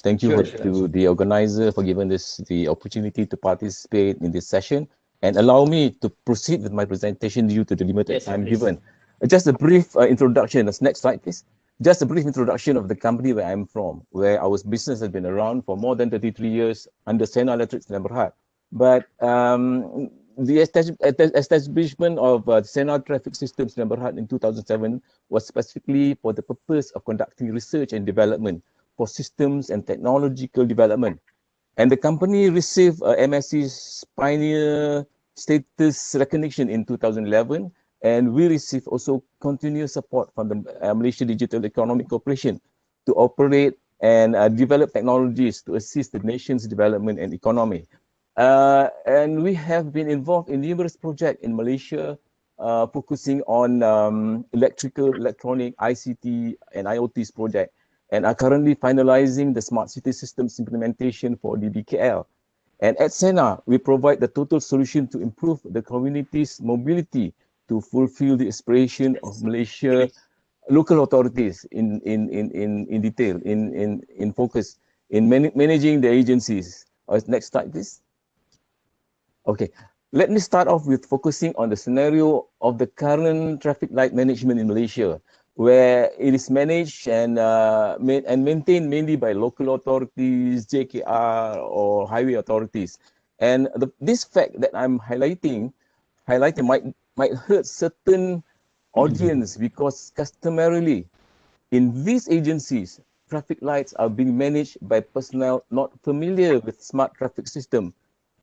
Thank you Sure, to sure. the organizer for giving this the opportunity to participate in this session and allow me to proceed with my presentation due to the limited Yes, sir, time please. given. Just a brief introduction. This next slide, please. Just a brief introduction of the company where I'm from, where our business has been around for more than 33 years under Sena Electric Sdn Bhd. But the establishment of Sena Traffic Systems Sdn Bhd in 2007 was specifically for the purpose of conducting research and development for systems and technological development. And the company received MSC's Pioneer status recognition in 2011, and we received also continuous support from the Malaysia Digital Economic Corporation to operate and develop technologies to assist the nation's development and economy. And we have been involved in numerous projects in Malaysia, focusing on electrical, electronic, ICT, and IoT's project, and are currently finalizing the smart city systems implementation for DBKL. And at Sena, we provide the total solution to improve the community's mobility to fulfill the aspiration of Malaysia local authorities in detail, in focus, in managing the agencies. Next slide, please. Okay, let me start off with focusing on the scenario of the current traffic light management in Malaysia, where it is managed and maintained mainly by local authorities, JKR, or highway authorities. And this fact that I'm highlighting might hurt certain audience because customarily in these agencies, traffic lights are being managed by personnel not familiar with smart traffic system,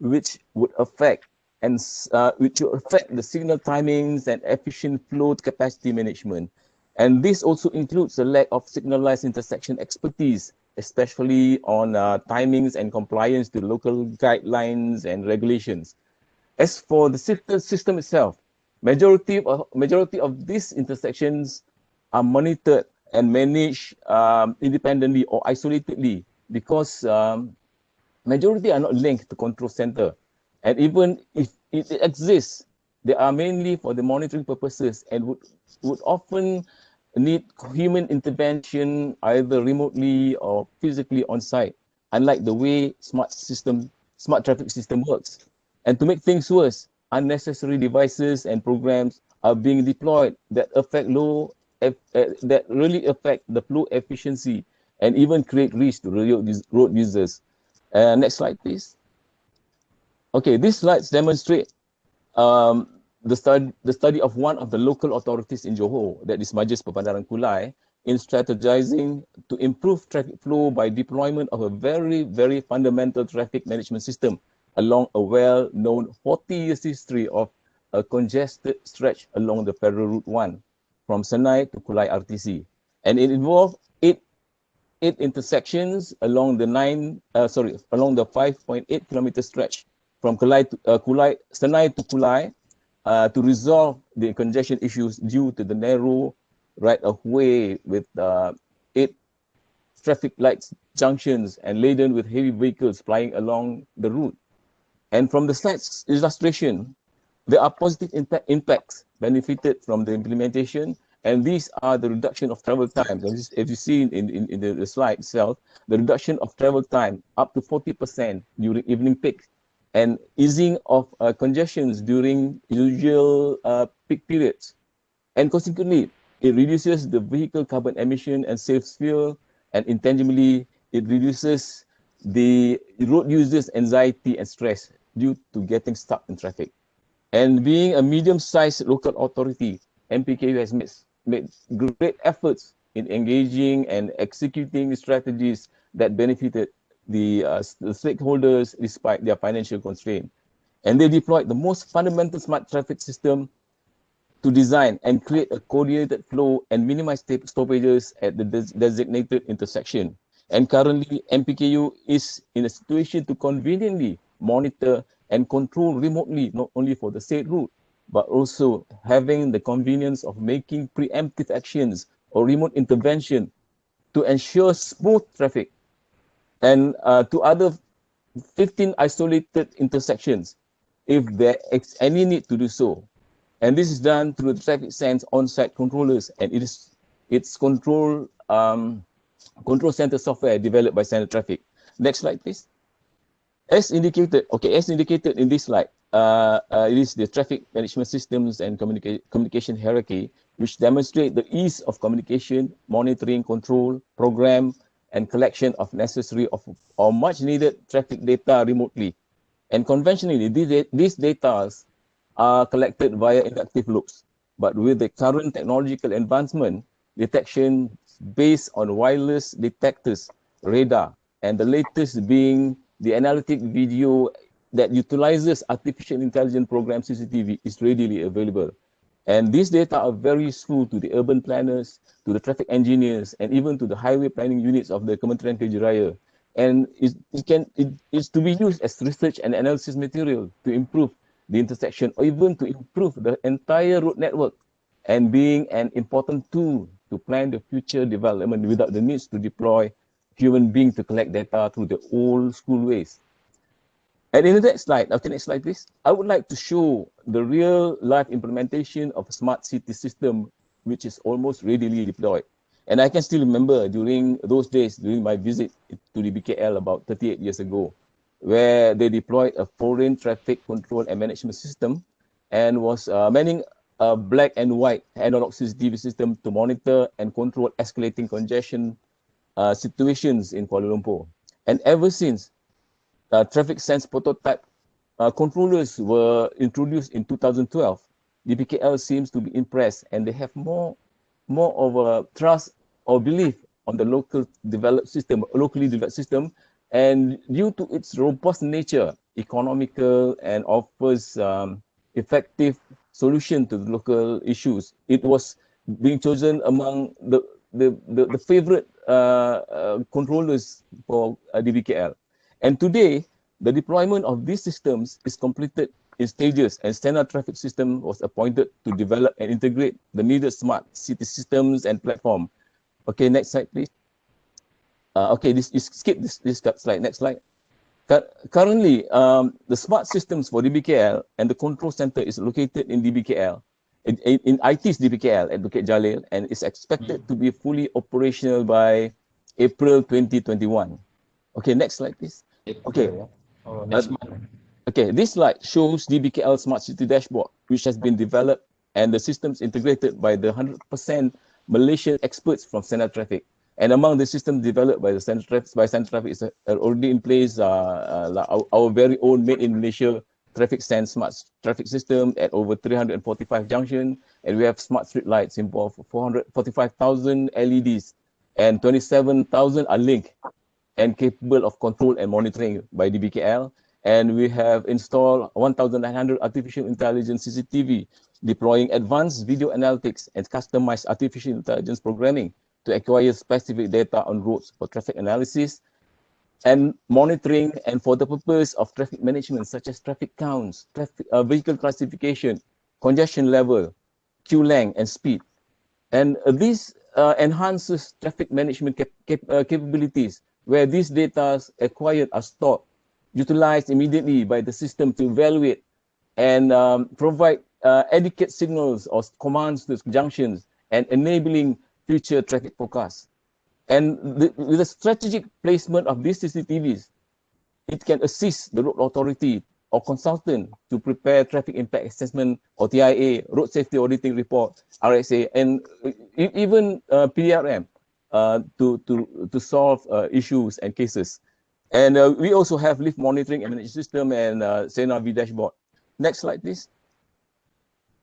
which would affect the signal timings and efficient flow capacity management. And this also includes the lack of signalized intersection expertise, especially on timings and compliance to local guidelines and regulations. As for the system itself, majority of these intersections are monitored and managed independently or isolatedly because majority are not linked to control center. And even if it exists, they are mainly for the monitoring purposes and would often need human intervention either remotely or physically on site, unlike the way smart traffic system works. And to make things worse, unnecessary devices and programs are being deployed that that really affect the flow efficiency and even create risk to road users. Next slide, please. Okay, these slides demonstrate the study of one of the local authorities in Johor, that is Majlis Perbandaran Kulai, in strategizing to improve traffic flow by deployment of a very fundamental traffic management system along a well-known 40 years history of a congested stretch along the Federal Route 1 from Senai to Kulai RTC. And it involved eight intersections along along the 5.8 kilometer stretch from Senai to Kulai to resolve the congestion issues due to the narrow right of way with 8 traffic lights junctions and laden with heavy vehicles flying along the route. And from the slides illustration, there are positive impacts benefited from the implementation, and these are the reduction of travel times. As you see in the slide itself, the reduction of travel time up to 40% during evening peak, and easing of congestions during usual peak periods. And consequently, it reduces the vehicle carbon emission and saves fuel, and intangibly, it reduces the road users' anxiety and stress due to getting stuck in traffic. And being a medium-sized local authority, MPKU has made great efforts in engaging and executing strategies that benefited the stakeholders despite their financial constraint. And they deployed the most fundamental smart traffic system to design and create a coordinated flow and minimize stoppages at the designated intersection. And currently, MPKU is in a situation to conveniently monitor and control remotely, not only for the said route, but also having the convenience of making preemptive actions or remote intervention to ensure smooth traffic. And to other 15 isolated intersections, if there is any need to do so. And this is done through the traffic sense on-site controllers, and it's controlled control center software developed by Standard Traffic. Next slide, please. As indicated in this slide, it is the traffic management systems and communication hierarchy, which demonstrate the ease of communication, monitoring, control, program, and collection of necessary or much needed traffic data remotely. And conventionally, these data are collected via inductive loops. But with the current technological advancement, detection based on wireless detectors, radar, and the latest being the analytic video that utilizes artificial intelligence program CCTV is readily available. And these data are very useful to the urban planners, to the traffic engineers, and even to the highway planning units of the Kementerian Kerja Raya. And it's to be used as research and analysis material to improve the intersection or even to improve the entire road network, and being an important tool to plan the future development without the needs to deploy human beings to collect data through the old school ways. And in the next slide, next slide, please. I would like to show the real life implementation of a smart city system, which is almost readily deployed. And I can still remember during those days, during my visit to the BKL about 38 years ago, where they deployed a foreign traffic control and management system and was manning a black and white analog CCTV system to monitor and control escalating congestion situations in Kuala Lumpur. And ever since, traffic sense prototype controllers were introduced in 2012, DBKL seems to be impressed, and they have more of a trust or belief on the locally developed system, and due to its robust nature, economical, and offers effective solution to the local issues, it was being chosen among the favorite controllers for DBKL. And today, the deployment of these systems is completed in stages, and Standard Traffic System was appointed to develop and integrate the needed smart city systems and platform. Okay, next slide, please. Okay, skip this slide. Next slide. Currently, the smart systems for DBKL and the control center is located in DBKL, in IT's DBKL at Bukit Jalil, and is expected to be fully operational by April 2021. Okay, next slide, please. Okay. Next month. Okay, this slide shows DBKL Smart City Dashboard, which has been developed and the systems integrated by the 100% Malaysian experts from Standard Traffic. And among the systems developed by Standard Traffic is already in place our very own made in Malaysia Traffic Sense Smart Traffic System at over 345 junctions, and we have smart street lights involved 445,000 LEDs, and 27,000 are linked and capable of control and monitoring by DBKL. And we have installed 1,900 artificial intelligence CCTV, deploying advanced video analytics and customized artificial intelligence programming to acquire specific data on roads for traffic analysis and monitoring, and for the purpose of traffic management, such as traffic counts, vehicle classification, congestion level, queue length, and speed. And this enhances traffic management capabilities, where these data acquired are stored, utilized immediately by the system to evaluate and provide adequate signals or commands to junctions, and enabling future traffic forecasts. And with the strategic placement of these CCTVs, it can assist the road authority or consultant to prepare traffic impact assessment or TIA, road safety auditing report, RSA, and even PDRM to solve issues and cases. And we also have lift monitoring and management system and CNRV dashboard. Next slide, please.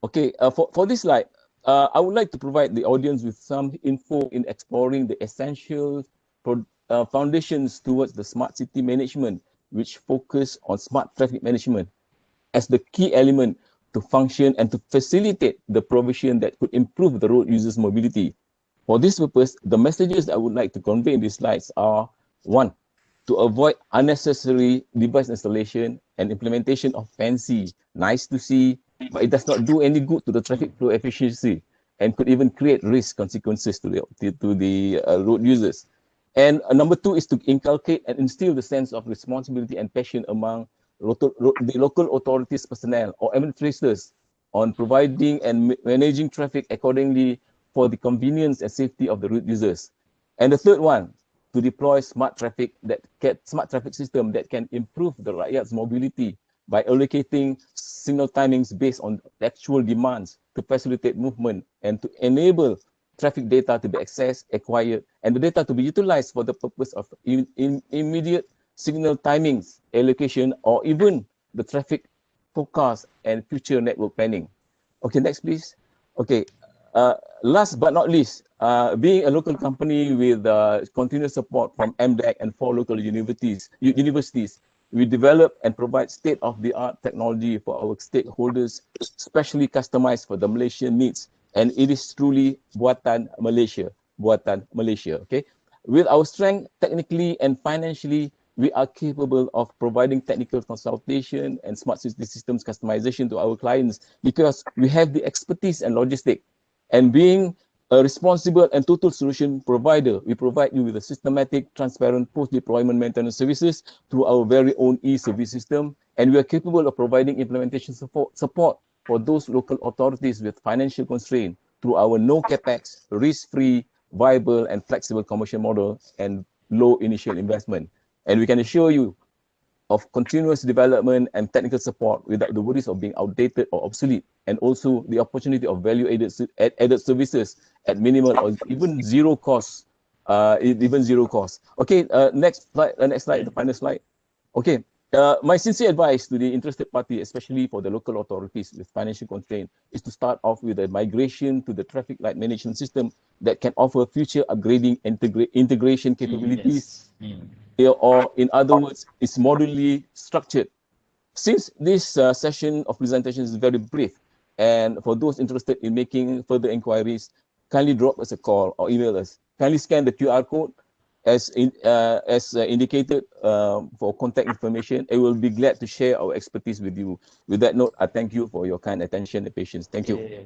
Okay, for this slide, I would like to provide the audience with some info in exploring the essential foundations towards the smart city management, which focus on smart traffic management as the key element to function and to facilitate the provision that could improve the road users' mobility. For this purpose, the messages I would like to convey in these slides are: 1, to avoid unnecessary device installation and implementation of fancy, nice to see, but it does not do any good to the traffic flow efficiency and could even create risk consequences to the road users. And number 2 is to inculcate and instill the sense of responsibility and passion among the local authorities personnel or administrators on providing and managing traffic accordingly for the convenience and safety of the road users. And the third one, to deploy smart traffic system that can improve the rakyat's mobility by allocating signal timings based on actual demands to facilitate movement and to enable traffic data to be accessed, acquired, and the data to be utilized for the purpose of immediate signal timings, allocation, or even the traffic forecast and future network planning. Okay, next please. Okay, last but not least, being a local company with continuous support from MDEC and 4 local universities, we develop and provide state-of-the-art technology for our stakeholders, specially customized for the Malaysian needs. And it is truly Buatan Malaysia, Buatan Malaysia, okay? With our strength technically and financially, we are capable of providing technical consultation and smart city systems customization to our clients because we have the expertise and logistic. And being a responsible and total solution provider, we provide you with a systematic, transparent post-deployment maintenance services through our very own e-service system. And we are capable of providing implementation support for those local authorities with financial constraint through our no capex, risk-free, viable and flexible commercial model and low initial investment. And we can assure you of continuous development and technical support without the worries of being outdated or obsolete, and also the opportunity of value-added services at minimal or even zero cost, Okay, next slide, the final slide. Okay, my sincere advice to the interested party, especially for the local authorities with financial constraint, is to start off with a migration to the traffic light management system that can offer future upgrading integration capabilities. Or in other words, is modularly structured. Since this session of presentation is very brief, and for those interested in making further inquiries, kindly drop us a call or email us. Kindly scan the QR code as indicated for contact information. I will be glad to share our expertise with you. With that note, I thank you for your kind attention and patience. Thank you.